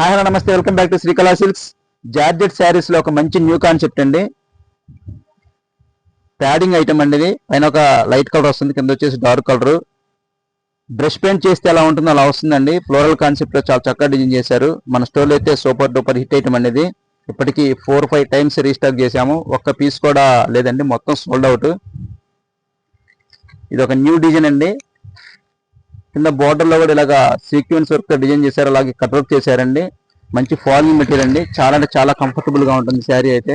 Hi hello నమస్తే, welcome back to Srikala silks. Georgette saris లో ఒక మంచి న్యూ కాన్సెప్ట్ అండి. ప్యాడింగ్ ఐటమ్ అండి. ఇది పైన ఒక లైట్ కలర్ వస్తుంది, కింద వచ్చేసి డార్క్ కలర్. బ్రష్ పెయింట్ చేస్తే ఎలా ఉంటుందో అలా వస్తుందండి. ఫ్లోరల్ కాన్సెప్ట్ లో చాలా చక్కగా డిజైన్ చేశారు. మన స్టోర్ లో అయితే సూపర్ డూపర్ హిట్ ఐటమ్ అనేది. ఇప్పటికి 4-5 టైమ్స్ రీస్టాక్ చేశాము. ఒక్క పీస్ కూడా లేదండి, మొత్తం సోల్డ్ అవుట్. ఇది ఒక న్యూ డిజైన్ అండి. కింద బోర్డర్ లో కూడా ఇలాగా సీక్వెన్స్ వర్క్ డిజైన్ చేశారు, అలాగే కట్ వర్క్ చేశారండి. మంచి ఫాలింగ్ మెటీరియల్ అండి. చాలా అంటే చాలా కంఫర్టబుల్ గా ఉంటుంది శారీ అయితే.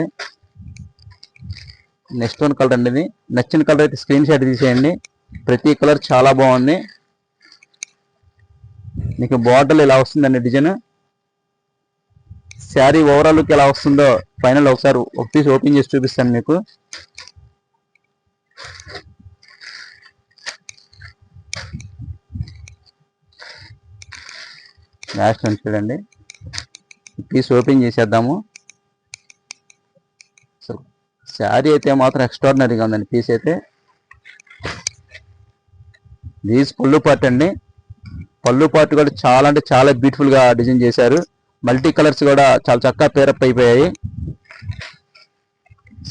నెక్స్ట్ వన్ కలర్ అండి. ఇది నచ్చిన కలర్ అయితే స్క్రీన్ షాట్ తీసేయండి. ప్రతి కలర్ చాలా బాగుంది. మీకు బార్డర్ ఇలా వస్తుందండి డిజైన్. శారీ ఓవరాల్ లుక్ ఎలా వస్తుందో ఫైనల్ ఒకసారి ఒక పీస్ ఓపెన్ చేసి చూపిస్తాను మీకు. లాస్ట్ అని చూడండి. పీస్ ఓపెన్ చేసేద్దాము. అసలు శారీ అయితే మాత్రం ఎక్స్ట్రాడినరీగా ఉందండి. పీస్ అయితే దీస్ పళ్ళు పార్ట్ అండి. పళ్ళు పార్ట్ కూడా చాలా అంటే చాలా బ్యూటిఫుల్ గా డిజైన్ చేశారు. మల్టీ కలర్స్ కూడా చాలా చక్కగా పేరప్ అయిపోయాయి.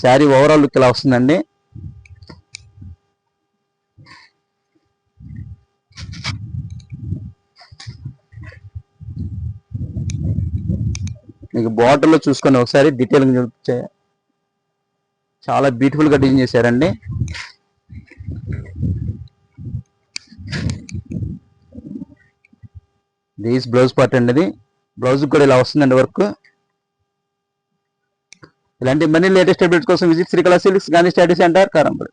శారీ ఓవరాల్ లుక్ ఇలా వస్తుందండి. మీకు బార్డర్ లో చూసుకొని ఒకసారి డీటెయిల్ చూపించే చాలా బ్యూటిఫుల్ గా డిజైన్ చేశారండి. దీస్ బ్లౌజ్ పార్ట్ అండి. ఇది బ్లౌజ్ కూడా ఇలా వస్తుందండి వర్క్. ఇలాంటి మనీ లేటెస్ట్ అప్డేట్స్ కోసం visit Srikala silks, Gandhi study centre, Karampudi.